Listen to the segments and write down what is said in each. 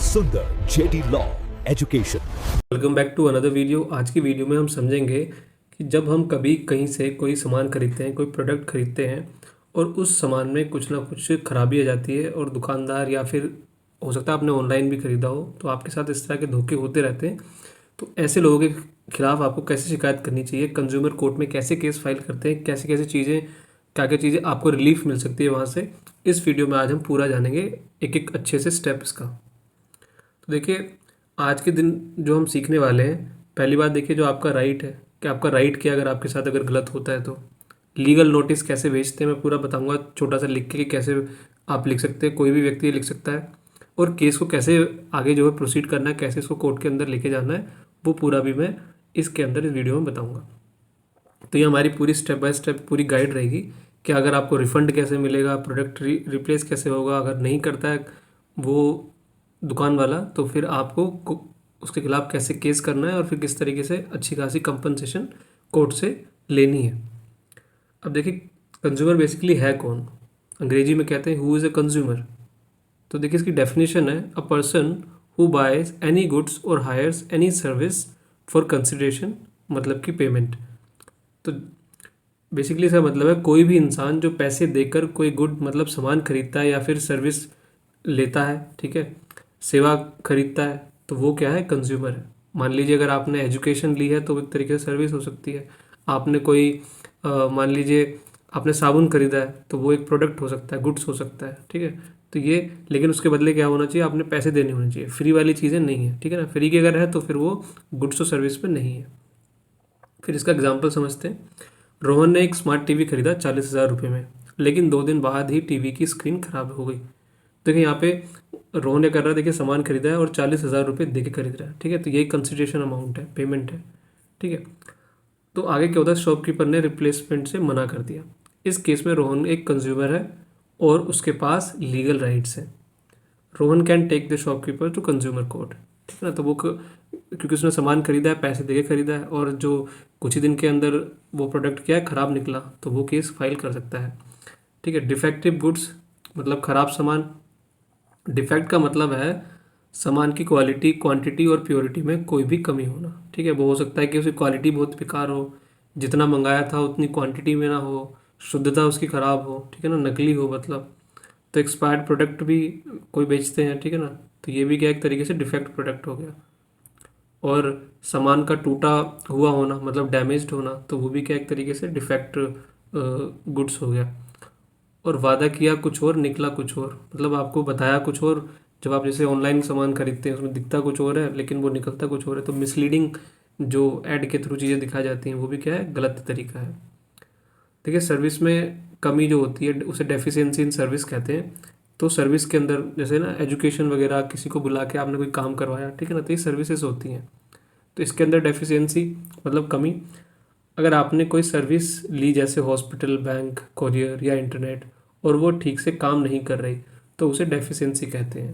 सुंदर JD law education. Welcome back to another video. आज की वीडियो में हम समझेंगे कि जब हम कभी कहीं से कोई सामान खरीदते हैं, कोई प्रोडक्ट खरीदते हैं और उस सामान में कुछ ना कुछ खराबी आ जाती है और दुकानदार या फिर हो सकता है आपने ऑनलाइन भी खरीदा हो, तो आपके साथ इस तरह के धोखे होते रहते हैं। तो ऐसे लोगों के खिलाफ आपको कैसे शिकायत करनी चाहिए, कंज्यूमर कोर्ट में कैसे केस फाइल करते हैं, कैसे कैसे चीज़ें, क्या क्या चीज़ें आपको रिलीफ मिल सकती है वहाँ से, इस वीडियो में आज हम पूरा जानेंगे एक एक अच्छे से स्टेप्स का। तो देखिए, आज के दिन जो हम सीखने वाले हैं, पहली बात देखिए जो आपका राइट है कि आपका राइट क्या, अगर आपके साथ अगर गलत होता है तो लीगल नोटिस कैसे भेजते हैं मैं पूरा बताऊंगा, छोटा सा लिख के कि कैसे आप लिख सकते हैं, कोई भी व्यक्ति लिख सकता है, और केस को कैसे आगे जो है प्रोसीड करना है, कैसे इसको कोर्ट के अंदर लेके जाना है, वो पूरा भी मैं इसके अंदर इस वीडियो में बताऊँगा। तो ये हमारी पूरी स्टेप बाय स्टेप पूरी गाइड रहेगी कि अगर आपको रिफ़ंड कैसे मिलेगा, प्रोडक्ट रिप्लेस कैसे होगा, अगर नहीं करता है वो दुकान वाला तो फिर आपको उसके खिलाफ कैसे केस करना है और फिर किस तरीके से अच्छी खासी कंपनसेशन कोर्ट से लेनी है। अब देखिए, कंज्यूमर बेसिकली है कौन, अंग्रेजी में कहते हैं हु इज़ अ कंज्यूमर। तो देखिए इसकी डेफिनेशन है a person who buys any goods और hires any service for consideration, मतलब कि पेमेंट। तो बेसिकली इसका मतलब है कोई भी इंसान जो पैसे देकर कोई गुड मतलब सामान खरीदता है या फिर सर्विस लेता है, ठीक है, सेवा खरीदता है, तो वो क्या है, कंज्यूमर है। मान लीजिए अगर आपने एजुकेशन ली है तो एक तरीके से सर्विस हो सकती है। आपने कोई मान लीजिए आपने साबुन खरीदा है तो वो एक प्रोडक्ट हो सकता है, गुड्स हो सकता है, ठीक है। तो ये, लेकिन उसके बदले क्या होना चाहिए, आपने पैसे देने होने चाहिए, फ्री वाली चीज़ें नहीं है, ठीक है ना। फ्री की अगर है तो फिर वो गुड्स और सर्विस में नहीं है। फिर इसका एग्जाम्पल समझते हैं। रोहन ने एक स्मार्ट टीवी खरीदा 40,000 रुपये में, लेकिन 2 दिन बाद ही टीवी की स्क्रीन खराब हो गई। देखिए यहाँ पे रोहन ने कर रहा है, देखिए सामान खरीदा है और 40,000 रुपये दे के खरीद रहा है, ठीक है। तो यही कंसिडरेशन अमाउंट है, पेमेंट है, ठीक है। तो आगे क्या होता है, शॉपकीपर ने रिप्लेसमेंट से मना कर दिया। इस केस में रोहन एक कंज्यूमर है और उसके पास लीगल राइट्स हैं। Rohan can take the shopkeeper to consumer court, ठीक है ना। तो वो क्योंकि उसने सामान खरीदा है, पैसे देके खरीदा है और जो कुछ ही दिन के अंदर वो प्रोडक्ट क्या है, ख़राब निकला, तो वो केस फाइल कर सकता है, ठीक है। डिफेक्टिव गुड्स मतलब ख़राब सामान। डिफेक्ट का मतलब है सामान की क्वालिटी, क्वांटिटी और प्योरिटी में कोई भी कमी होना, ठीक है। वो हो सकता है कि उसकी क्वालिटी बहुत बेकार हो, जितना मंगाया था उतनी क्वांटिटी में ना हो, शुद्धता उसकी ख़राब हो, ठीक है ना, नकली हो मतलब। तो एक्सपायर्ड प्रोडक्ट भी कोई बेचते हैं, ठीक है ना। तो ये भी क्या एक तरीके से डिफेक्ट प्रोडक्ट हो गया। और सामान का टूटा हुआ होना मतलब डैमेज्ड होना, तो वो भी क्या एक तरीके से डिफेक्ट गुड्स हो गया। और वादा किया कुछ और निकला कुछ और, मतलब आपको बताया कुछ और, जब आप जैसे ऑनलाइन सामान खरीदते हैं उसमें दिखता कुछ और है लेकिन वो निकलता कुछ और है। तो मिसलीडिंग जो ऐड के थ्रू चीज़ें दिखाई जाती हैं वो भी क्या है, गलत तरीका है। देखिए सर्विस में कमी जो होती है उसे डेफिशिएंसी इन सर्विस कहते हैं। तो सर्विस के अंदर जैसे ना एजुकेशन वगैरह, किसी को बुला के आपने कोई काम करवाया, ठीक है ना, तो ये सर्विसेज होती हैं। तो इसके अंदर डेफिशिएंसी मतलब कमी। अगर आपने कोई सर्विस ली जैसे हॉस्पिटल, बैंक, कोरियर या इंटरनेट, और वो ठीक से काम नहीं कर रही, तो उसे डेफिशिएंसी कहते हैं।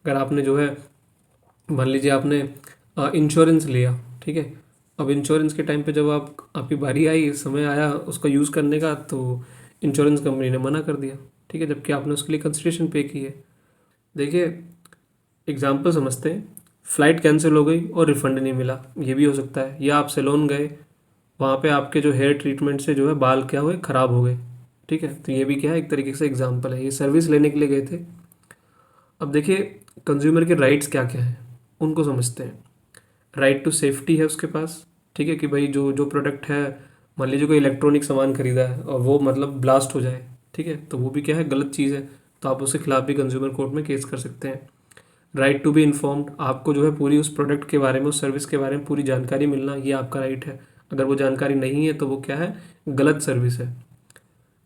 अगर आपने जो है, मान लीजिए आपने इंश्योरेंस लिया, ठीक है। अब इंश्योरेंस के टाइम पे जब आपकी बारी आई, समय आया उसका यूज़ करने का, तो इंश्योरेंस कंपनी ने मना कर दिया, ठीक है, जबकि आपने उसके लिए कंसिडरेशन पे की है। देखिए एग्जाम्पल समझते हैं। फ़्लाइट कैंसिल हो गई और रिफ़ंड नहीं मिला, ये भी हो सकता है। या आप सैलून गए, वहाँ पे आपके जो हेयर ट्रीटमेंट से जो है बाल क्या हुए, ख़राब हो गए, ठीक है। तो ये भी क्या है, एक तरीके से एग्जाम्पल है, ये सर्विस लेने के लिए गए थे। अब देखिए कंज्यूमर के राइट्स क्या क्या हैं, उनको समझते हैं। राइट टू सेफ्टी है उसके पास, ठीक है, कि भाई जो जो प्रोडक्ट है, मान लीजिए कोई इलेक्ट्रॉनिक सामान खरीदा है और वो मतलब ब्लास्ट हो जाए, ठीक है, तो वो भी क्या है, गलत चीज़ है। तो आप उसके खिलाफ भी कंज्यूमर कोर्ट में केस कर सकते हैं। राइट टू बी इन्फॉर्म्ड, आपको जो है पूरी उस प्रोडक्ट के बारे में, उस सर्विस के बारे में पूरी जानकारी मिलना, ये आपका राइट है। अगर वो जानकारी नहीं है तो वो क्या है, गलत सर्विस है।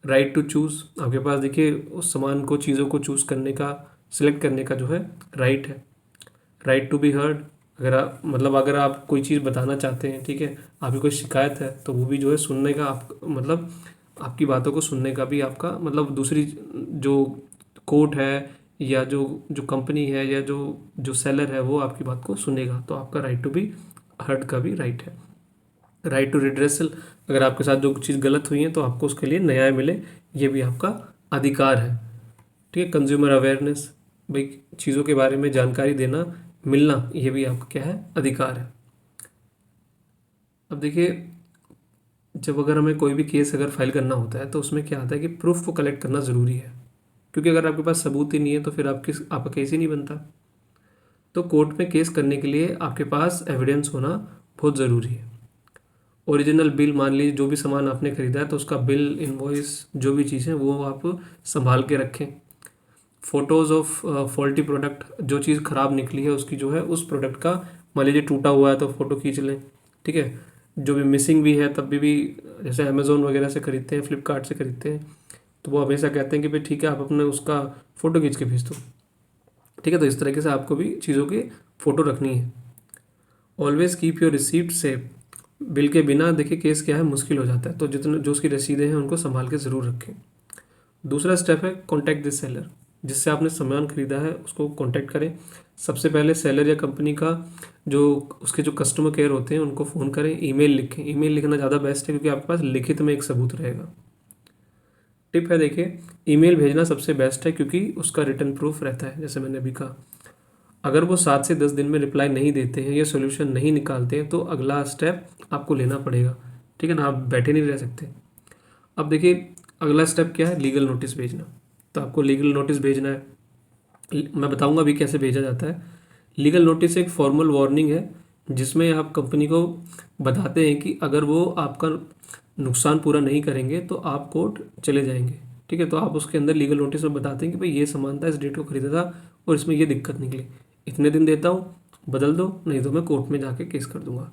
राइट टू चूज़, आपके पास देखिए उस सामान को, चीज़ों को चूज़ करने का, सिलेक्ट करने का जो है राइट है। राइट टू बी हर्ड, अगर आप मतलब अगर आप कोई चीज़ बताना चाहते हैं, ठीक है, आपकी कोई शिकायत है, तो वो भी जो है सुनने का, आप मतलब आपकी बातों को सुनने का भी आपका मतलब दूसरी जो कोर्ट है या जो जो कंपनी है या जो जो सेलर है वो आपकी बात को सुनेगा। तो आपका राइट टू बी हर्ड का भी राइट है। राइट टू रिड्रेसल, अगर आपके साथ जो चीज़ गलत हुई है तो आपको उसके लिए न्याय मिले, ये भी आपका अधिकार है, ठीक है। कंज्यूमर अवेयरनेस, भाई चीज़ों के बारे में जानकारी देना, मिलना, ये भी आपका क्या है, अधिकार है। अब देखिए, जब अगर हमें कोई भी केस अगर फाइल करना होता है तो उसमें क्या आता है कि प्रूफ को कलेक्ट करना ज़रूरी है, क्योंकि अगर आपके पास सबूत ही नहीं है तो फिर आपका केस ही नहीं बनता। तो कोर्ट में केस करने के लिए आपके पास एविडेंस होना बहुत ज़रूरी है। ओरिजिनल बिल, मान लीजिए जो भी सामान आपने खरीदा है तो उसका बिल, इनवॉइस, जो भी चीज़ें वो आप संभाल के रखें। फ़ोटोज़ ऑफ फॉल्टी प्रोडक्ट, जो चीज़ ख़राब निकली है उसकी जो है उस प्रोडक्ट का, मान लीजिए टूटा हुआ है तो फ़ोटो खींच लें, ठीक है। जो भी मिसिंग भी है तब भी जैसे अमेज़ोन वगैरह से खरीदते हैं, फ्लिपकार्ट से खरीदते हैं, तो वो हमेशा कहते हैं कि भाई ठीक है आप अपने उसका फ़ोटो खींच के भेज दो, ठीक है। तो इस तरीके से आपको भी चीज़ों की फ़ोटो रखनी है। Always keep your receipt safe, bill के बिना देखिए केस क्या है, मुश्किल हो जाता है, तो जितने जो उसकी रसीदें हैं उनको संभाल के ज़रूर रखें। दूसरा स्टेप है कॉन्टैक्ट द सेलर, जिससे आपने सामान खरीदा है उसको कॉन्टैक्ट करें। सबसे पहले सेलर या कंपनी का जो उसके जो कस्टमर केयर होते हैं उनको फ़ोन करें, ईमेल लिखें। ईमेल लिखना ज़्यादा बेस्ट है क्योंकि आपके पास लिखित में एक सबूत रहेगा। टिप है देखिए, ईमेल भेजना सबसे बेस्ट है क्योंकि उसका रिटर्न प्रूफ रहता है। जैसे मैंने अभी कहा, अगर वो 7 से 10 दिन में रिप्लाई नहीं देते हैं या सोल्यूशन नहीं निकालते हैं तो अगला स्टेप आपको लेना पड़ेगा, ठीक है ना, आप बैठे नहीं रह सकते। अब देखिए अगला स्टेप क्या है, लीगल नोटिस भेजना। तो आपको लीगल नोटिस भेजना है, मैं बताऊंगा अभी कैसे भेजा जाता है। लीगल नोटिस एक फॉर्मल वार्निंग है जिसमें आप कंपनी को बताते हैं कि अगर वो आपका नुकसान पूरा नहीं करेंगे तो आप कोर्ट चले जाएंगे, ठीक है। तो आप उसके अंदर लीगल नोटिस में बताते हैं कि भाई ये सामान था, इस डेट को खरीदा था और इसमें ये दिक्कत निकली, इतने दिन देता हूँ, बदल दो, नहीं तो मैं कोर्ट में जाके केस कर दूंगा,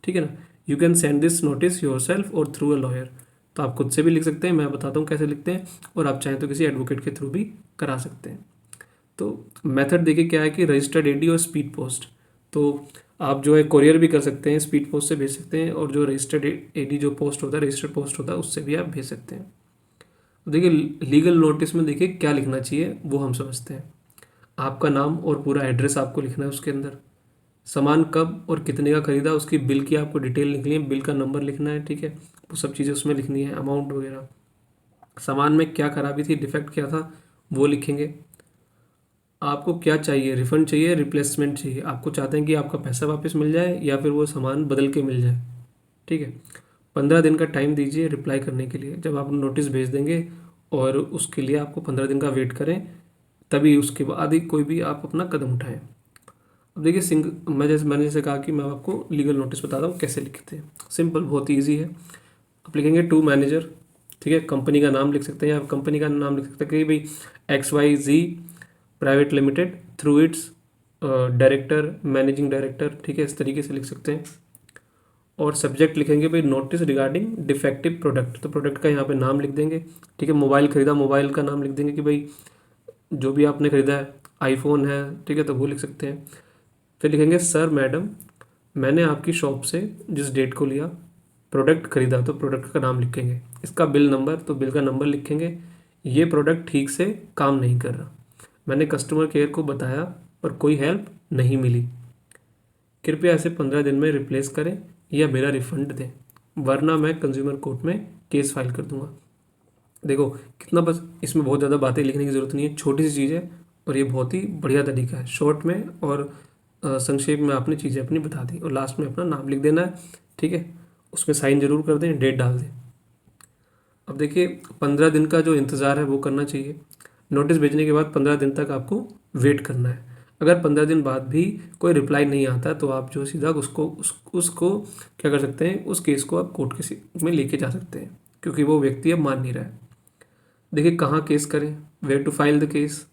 ठीक है ना। You can send this notice your self और थ्रू अ लॉयर, तो आप खुद से भी लिख सकते हैं, मैं बताता हूँ कैसे लिखते हैं, और आप चाहें तो किसी एडवोकेट के थ्रू भी करा सकते हैं। तो मेथड देखिए क्या है कि रजिस्टर्ड एडी और स्पीड पोस्ट, तो आप जो है कोरियर भी कर सकते हैं, स्पीड पोस्ट से भेज सकते हैं, और जो रजिस्टर्ड एडी जो पोस्ट होता है, रजिस्टर्ड पोस्ट होता है, उससे भी आप भेज सकते हैं। तो देखिए लीगल नोटिस में देखिए क्या लिखना चाहिए वो हम समझते हैं। आपका नाम और पूरा एड्रेस आपको लिखना है उसके अंदर, सामान कब और कितने का खरीदा उसकी बिल की आपको डिटेल लिखनी है, बिल का नंबर लिखना है, ठीक है, वो सब चीज़ें उसमें लिखनी है, अमाउंट वगैरह, सामान में क्या खराबी थी, डिफेक्ट क्या था वो लिखेंगे। आपको क्या चाहिए, रिफंड चाहिए, रिप्लेसमेंट चाहिए, आपको चाहते हैं कि आपका पैसा वापस मिल जाए या फिर वो सामान बदल के मिल जाए, ठीक है। 15 दिन का टाइम दीजिए रिप्लाई करने के लिए, जब आप नोटिस भेज देंगे और उसके लिए आपको 15 दिन का वेट करें, तभी उसके बाद ही कोई भी आप अपना कदम उठाएं। अब देखिए मैंने जैसे कहा कि मैं आपको लीगल नोटिस बताता हूँ कैसे लिखते हैं। सिंपल, बहुत ही ईजी है। आप लिखेंगे टू मैनेजर, ठीक है, कंपनी का नाम लिख सकते हैं, या कंपनी का नाम लिख सकते हैं कि भाई XYZ private limited through it's director, managing director, ठीक है, इस तरीके से लिख सकते हैं। और सब्जेक्ट लिखेंगे भाई नोटिस रिगार्डिंग डिफेक्टिव प्रोडक्ट, तो प्रोडक्ट का यहाँ पे नाम लिख देंगे, ठीक है। मोबाइल खरीदा, मोबाइल का नाम लिख देंगे कि भाई जो भी आपने खरीदा है, आईफोन है, ठीक है, तो वो लिख सकते हैं। फिर लिखेंगे सर मैडम, मैंने आपकी शॉप से जिस डेट को लिया प्रोडक्ट खरीदा, तो प्रोडक्ट का नाम लिखेंगे। इसका बिल नंबर, तो बिल का नंबर लिखेंगे। ये प्रोडक्ट ठीक से काम नहीं कर रहा, मैंने कस्टमर केयर को बताया पर कोई हेल्प नहीं मिली, कृपया इसे 15 दिन में रिप्लेस करें या मेरा रिफंड दें, वरना मैं कंज्यूमर कोर्ट में केस फाइल कर दूंगा। देखो कितना, बस इसमें बहुत ज़्यादा बातें लिखने की ज़रूरत नहीं है, छोटी सी चीज़ है और ये बहुत ही बढ़िया तरीका है, शॉर्ट में और संक्षेप में आपने चीज़ें अपनी बता दी, और लास्ट में अपना नाम लिख देना है, ठीक है। उसमें साइन जरूर कर दें, डेट डाल दें। अब देखिए 15 दिन का जो इंतज़ार है वो करना चाहिए। नोटिस भेजने के बाद 15 दिन तक आपको वेट करना है। अगर 15 दिन बाद भी कोई रिप्लाई नहीं आता तो आप जो सीधा उसको क्या कर सकते हैं, उस केस को आप कोर्ट के में लेके जा सकते हैं, क्योंकि वो व्यक्ति अब मान नहीं रहा है। देखिए कहाँ केस करें, where to file the case,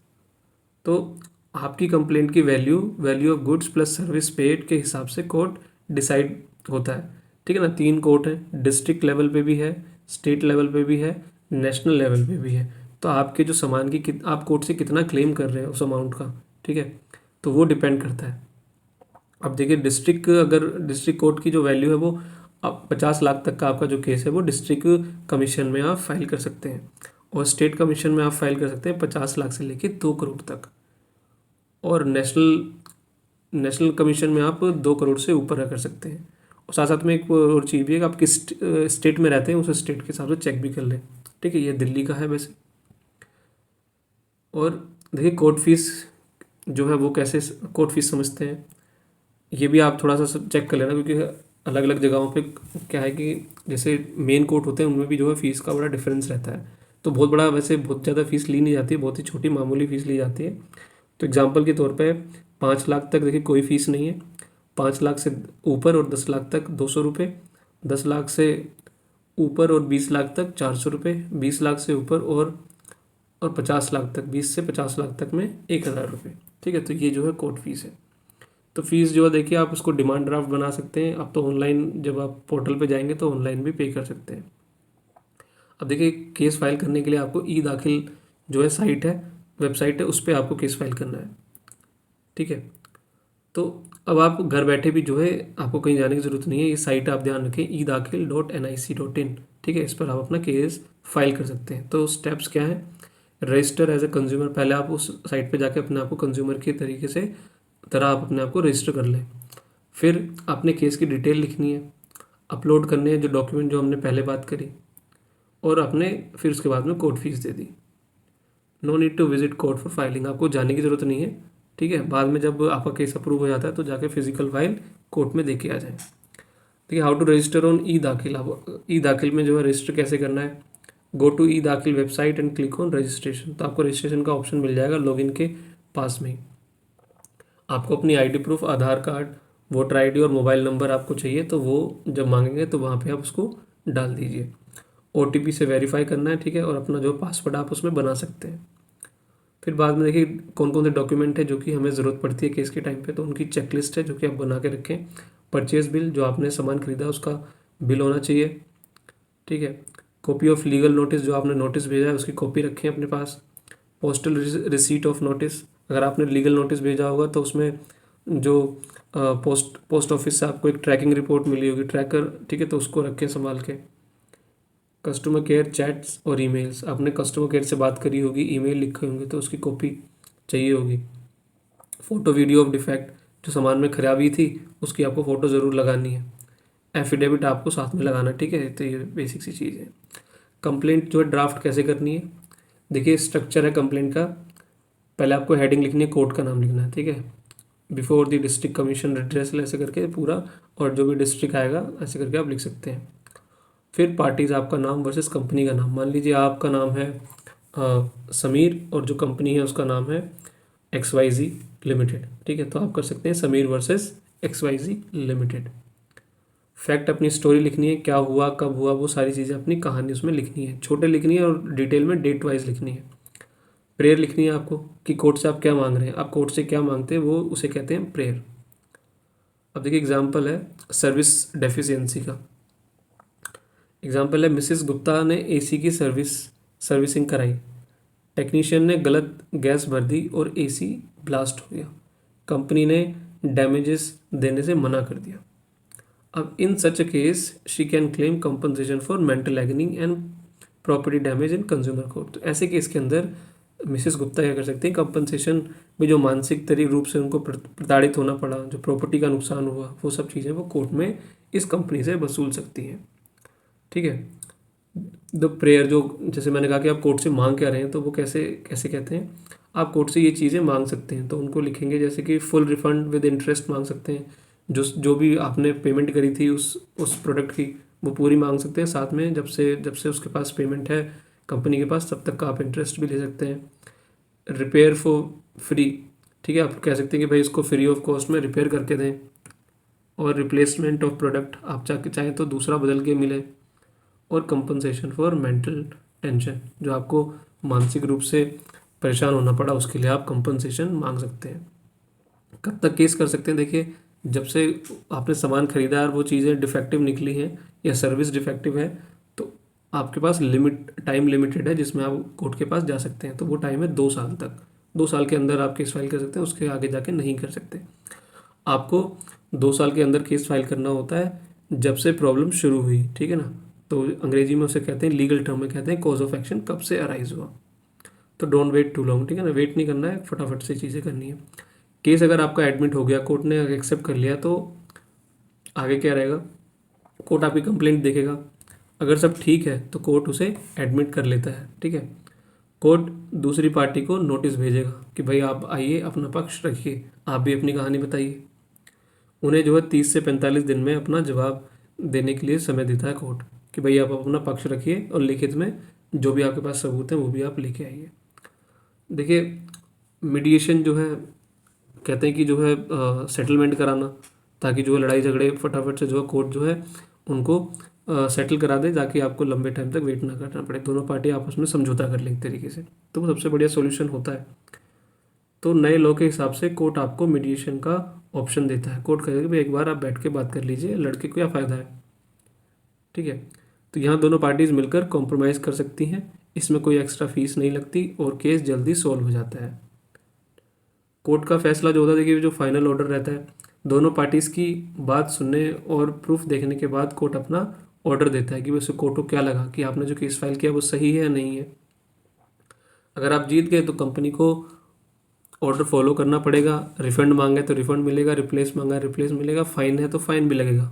तो आपकी कंप्लेंट की value of goods plus service paid के हिसाब से कोर्ट डिसाइड होता है, ठीक है ना। 3 कोर्ट हैं, डिस्ट्रिक्ट लेवल पे भी है, स्टेट लेवल पे भी है, नेशनल लेवल पे भी है। तो आपके जो सामान की आप कोर्ट से कितना क्लेम कर रहे हैं उस अमाउंट का, ठीक है, तो वो डिपेंड करता है। अब देखिए डिस्ट्रिक्ट कोर्ट की जो वैल्यू है वो अब 50 लाख तक का आपका जो केस है वो डिस्ट्रिक्ट कमीशन में आप फाइल कर सकते हैं, और स्टेट कमीशन में आप फाइल कर सकते हैं 50 लाख से लेकर 2 करोड़ तक, और नेशनल कमीशन में आप 2 करोड़ से ऊपर कर सकते हैं। और साथ साथ में एक और चीज़ भी है कि आप किस स्टेट में रहते हैं उस स्टेट के हिसाब से चेक भी कर लें, ठीक है। ये दिल्ली का है वैसे। और देखिए कोर्ट फीस जो है वो कैसे कोर्ट फीस समझते हैं, ये भी आप थोड़ा सा चेक कर लेना, क्योंकि अलग अलग जगहों पे क्या है कि जैसे मेन कोर्ट होते हैं उनमें भी जो है फ़ीस का बड़ा डिफरेंस रहता है। तो बहुत बड़ा, वैसे बहुत ज़्यादा फ़ीस ली नहीं जाती है, बहुत ही छोटी मामूली फ़ीस ली जाती है। तो एग्जांपल के तौर पे 5 लाख तक देखिए कोई फ़ीस नहीं है, 5 लाख से ऊपर और 10 लाख तक 200 रुपये, 10 लाख से ऊपर और 20 लाख तक 400 रुपये, 20 लाख से ऊपर और 50 लाख तक, 20 से 50 लाख तक में 1,000 रुपये। ठीक है, तो ये जो है कोर्ट फीस है। तो फीस जो है देखिए आप उसको डिमांड ड्राफ्ट बना सकते हैं। अब तो ऑनलाइन जब आप पोर्टल पे जाएंगे तो ऑनलाइन भी पे कर सकते हैं। अब देखिए केस फाइल करने के लिए आपको ई दाखिल जो है साइट है, वेबसाइट है, उस पर आपको केस फाइल करना है। ठीक है, तो अब आप घर बैठे भी जो है आपको कहीं जाने की ज़रूरत नहीं है। ये साइट आप ध्यान रखें, edakhil.nic.in। ठीक है, इस पर आप अपना केस फाइल कर सकते हैं। तो स्टेप्स क्या है, रजिस्टर एज ए कंज्यूमर, पहले आप उस साइट पे जाके अपने आप को कंज्यूमर के तरीके से तरह आप अपने आप को रजिस्टर कर लें। फिर आपने केस की डिटेल लिखनी है, अपलोड करने हैं जो डॉक्यूमेंट जो हमने पहले बात करी, और आपने फिर उसके बाद में कोर्ट फीस दे दी। No need to visit court for filing, आपको जाने की ज़रूरत नहीं है। ठीक है, बाद में जब आपका केस अप्रूव हो जाता है तो जाके फिजिकल फाइल कोर्ट में दे के आ जाए। ठीक है, हाउ टू रजिस्टर ऑन ई दाखिल, आप ई दाखिल में जो है रजिस्टर कैसे करना है, गो टू ई दाखिल website and click on registration. तो आपको रजिस्ट्रेशन का ऑप्शन मिल जाएगा लॉगिन के पास में ही। आपको अपनी आईडी प्रूफ, आधार कार्ड, वोटर आईडी और मोबाइल नंबर आपको चाहिए, तो वो जब मांगेंगे तो वहाँ पे आप उसको डाल दीजिए। ओटीपी से वेरीफाई करना है। ठीक है, और अपना जो पासवर्ड आप उसमें बना सकते हैं। फिर बाद में देखिए कौन कौन से डॉक्यूमेंट है जो कि हमें ज़रूरत पड़ती है केस के टाइम पे, तो उनकी चेकलिस्ट है जो कि आप बना के रखें। परचेज बिल, जो आपने सामान खरीदा उसका बिल होना चाहिए। ठीक है, कॉपी ऑफ लीगल नोटिस, जो आपने नोटिस भेजा है उसकी कॉपी रखें अपने पास। पोस्टल रिसीट ऑफ नोटिस, अगर आपने लीगल नोटिस भेजा होगा तो उसमें जो पोस्ट ऑफिस से आपको एक ट्रैकिंग रिपोर्ट मिली होगी, ट्रैकर। ठीक है, तो उसको रखें संभाल के। कस्टमर केयर चैट्स और ईमेल्स, आपने कस्टमर केयर से बात करी होगी, ईमेल लिखे होंगे तो उसकी कॉपी चाहिए होगी। फ़ोटो वीडियो ऑफ डिफेक्ट, जो सामान में खराबी थी उसकी आपको फ़ोटो ज़रूर लगानी है। एफिडेविट आपको साथ में लगाना। ठीक है, तो ये बेसिक सी चीज़ है। कंप्लेंट जो है ड्राफ्ट कैसे करनी है, देखिए स्ट्रक्चर है कंप्लेंट का। पहले आपको हेडिंग लिखनी है, कोर्ट का नाम लिखना है। ठीक है, before the district commission redressal, ऐसे करके पूरा, और जो भी डिस्ट्रिक्ट आएगा ऐसे करके आप लिख सकते हैं। फिर पार्टीज, आपका नाम वर्सेस कंपनी का नाम। मान लीजिए आपका नाम है समीर और जो कंपनी है उसका नाम है XYZ लिमिटेड। ठीक है, तो आप कर सकते हैं Sameer versus XYZ limited. Fact, अपनी स्टोरी लिखनी है, क्या हुआ कब हुआ वो सारी चीज़ें, अपनी कहानी उसमें लिखनी है, छोटे लिखनी है और डिटेल में डेट वाइज लिखनी है। प्रेयर लिखनी है आपको कि कोर्ट से आप क्या मांग रहे हैं, आप कोर्ट से क्या मांगते हैं वो उसे कहते हैं प्रेयर। अब देखिए एग्जाम्पल है सर्विस डेफिशिएंसी का। एग्जाम्पल है मिसेस गुप्ता ने एसी की सर्विसिंग कराई, टेक्नीशियन ने गलत गैस भर दी और एसी ब्लास्ट हो गया, कंपनी ने डैमेजेस देने से मना कर दिया। अब in such a case she can claim compensation for mental agony and property damage in consumer court. तो ऐसे केस के अंदर मिसेस गुप्ता क्या कर सकते हैं, कंपनसेशन में जो मानसिक तरीके रूप से उनको प्रताड़ित होना पड़ा, जो प्रॉपर्टी का नुकसान हुआ, वो सब चीज़ें वो कोर्ट में इस कंपनी से वसूल सकती हैं। ठीक है, द प्रेयर, जो जैसे मैंने कहा कि आप कोर्ट से मांग क्या रहे हैं, तो वो कैसे कैसे कहते हैं, आप कोर्ट से ये चीज़ें मांग सकते हैं। तो उनको लिखेंगे जैसे कि फुल रिफंड विद इंटरेस्ट मांग सकते हैं, जो भी आपने पेमेंट करी थी उस प्रोडक्ट की वो पूरी मांग सकते हैं। साथ में जब से उसके पास पेमेंट है कंपनी के पास तब तक का आप इंटरेस्ट भी ले सकते हैं। रिपेयर फॉर फ्री, ठीक है, आप कह सकते हैं कि भाई इसको फ्री ऑफ कॉस्ट में रिपेयर करके दें। और रिप्लेसमेंट ऑफ प्रोडक्ट, आप चाहें तो दूसरा बदल के मिले। और कंपनसेशन फॉर मेंटल टेंशन, जो आपको मानसिक रूप से परेशान होना पड़ा उसके लिए आप कंपनसेशन मांग सकते हैं। कब तक केस कर सकते हैं, देखिए जब से आपने सामान खरीदा और वो चीज़ें डिफेक्टिव निकली हैं या सर्विस डिफेक्टिव है तो आपके पास टाइम लिमिटेड है जिसमें आप कोर्ट के पास जा सकते हैं। तो वो टाइम है 2 साल तक, 2 साल के अंदर आप केस फाइल कर सकते हैं, उसके आगे जाके नहीं कर सकते। आपको 2 साल के अंदर केस फाइल करना होता है जब से प्रॉब्लम शुरू हुई। ठीक है ना, तो अंग्रेजी में उसे कहते हैं, लीगल टर्म में कहते हैं कॉज ऑफ एक्शन, कब से अराइज हुआ। तो डोंट वेट टू लॉन्ग। ठीक है ना, वेट नहीं करना है, फटाफट से चीज़ें करनी है। केस अगर आपका एडमिट हो गया, कोर्ट ने एक्सेप्ट कर लिया, तो आगे क्या रहेगा, कोर्ट आपकी कंप्लेंट देखेगा। अगर सब ठीक है तो कोर्ट उसे एडमिट कर लेता है। ठीक है, कोर्ट दूसरी पार्टी को नोटिस भेजेगा कि भाई आप आइए, अपना पक्ष रखिए, आप भी अपनी कहानी बताइए। उन्हें जो है 30 से 45 दिन में अपना जवाब देने के लिए समय देता है कोर्ट कि भाई आप अपना पक्ष रखिए और लिखित में जो भी आपके पास सबूत हैं वो भी आप लेके आइए। देखिए, मीडिएशन जो है, कहते हैं कि जो है सेटलमेंट कराना, ताकि जो है लड़ाई झगड़े फटाफट से जो है कोर्ट जो है उनको सेटल करा दे, ताकि आपको लंबे टाइम तक वेट ना करना पड़े, दोनों पार्टी आपस में समझौता कर लें एक तरीके से, तो वो सबसे बढ़िया सोल्यूशन होता है। तो नए लॉ के हिसाब से कोर्ट आपको मीडिएशन का ऑप्शन देता है। कोर्ट कहेगा कि भाई एक बार आप बैठ के बात कर लीजिए, लड़के को क्या फ़ायदा है, ठीक है। तो यहाँ दोनों पार्टीज़ मिलकर कॉम्प्रोमाइज़ कर सकती हैं, इसमें कोई एक्स्ट्रा फीस नहीं लगती और केस जल्दी सॉल्व हो जाता है। कोर्ट का फैसला जो होता है, देखिए जो फाइनल ऑर्डर रहता है, दोनों पार्टीज़ की बात सुनने और प्रूफ देखने के बाद कोर्ट अपना ऑर्डर देता है कि वैसे कोर्ट को क्या लगा कि आपने जो केस फाइल किया वो सही है या नहीं है। अगर आप जीत गए तो कंपनी को ऑर्डर फॉलो करना पड़ेगा, रिफंड मांगे तो रिफंड मिलेगा, रिप्लेस मांगा रिप्लेस मिलेगा, फाइन है तो फाइन भी लगेगा।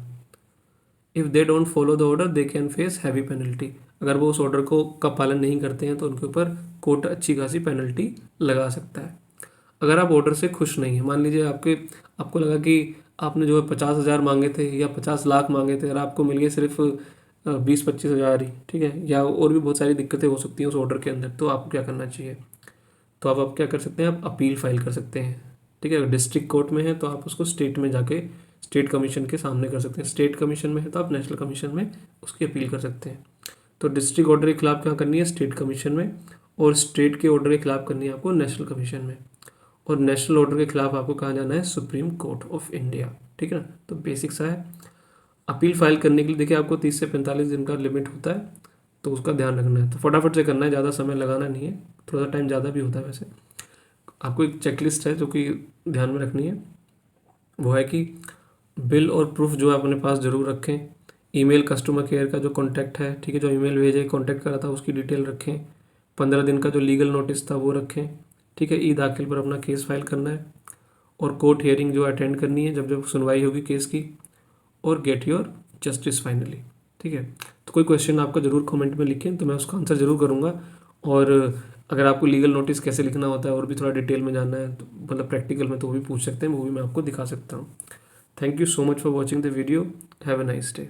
If they don't follow the order they can face heavy penalty. अगर वो उस ऑर्डर को का पालन नहीं करते हैं तो उनके ऊपर कोर्ट अच्छी खासी पेनल्टी लगा सकता है। अगर आप ऑर्डर से खुश नहीं हैं, मान लीजिए आपको लगा कि आपने जो है 50,000 मांगे थे या 50 लाख मांगे थे और आपको मिल गए सिर्फ 20-25 हज़ार ही, ठीक है, या और भी बहुत सारी दिक्कतें हो सकती हैं उस ऑर्डर के अंदर, तो आपको क्या करना चाहिए? तो आप क्या कर सकते हैं, आप अपील फाइल कर सकते हैं, ठीक है। अगर डिस्ट्रिक्ट कोर्ट में है तो आप उसको स्टेट में जाके स्टेट कमीशन के सामने कर सकते हैं, स्टेट कमीशन में है तो आप नेशनल कमीशन में उसकी अपील कर सकते हैं। तो डिस्ट्रिक्ट ऑर्डर के खिलाफ क्या करनी है, स्टेट कमीशन में, और स्टेट के ऑर्डर के खिलाफ करनी है आपको नेशनल कमीशन में, और नेशनल ऑर्डर के खिलाफ आपको कहाँ जाना है, सुप्रीम कोर्ट ऑफ इंडिया, ठीक है ना। तो बेसिक सा है। अपील फाइल करने के लिए देखिए आपको 30 से 45 दिन का लिमिट होता है, तो उसका ध्यान रखना है। तो फटाफट से करना है, ज़्यादा समय लगाना नहीं है, थोड़ा सा टाइम ज़्यादा भी होता है वैसे। आपको एक चेकलिस्ट है जो कि ध्यान में रखनी है, वो है कि बिल और प्रूफ जो है अपने पास ज़रूर रखें। ईमेल कस्टमर केयर का जो कॉन्टैक्ट है, ठीक है, जो ईमेल भेजे कॉन्टैक्ट करा था उसकी डिटेल रखें। 15 दिन का जो लीगल नोटिस था वो रखें, ठीक है। ई दाखिल पर अपना केस फाइल करना है, और कोर्ट हियरिंग जो अटेंड करनी है जब जब सुनवाई होगी केस की, और गेट योर जस्टिस फाइनली, ठीक है। तो कोई क्वेश्चन आपका ज़रूर कमेंट में लिखें, तो मैं उसका आंसर ज़रूर करूँगा। और अगर आपको लीगल नोटिस कैसे लिखना होता है और भी थोड़ा डिटेल में जानना है, तो मतलब प्रैक्टिकल में, तो वो भी पूछ सकते हैं, वो भी मैं आपको दिखा सकता हूँ। Thank you so much for watching the video. Have a nice day.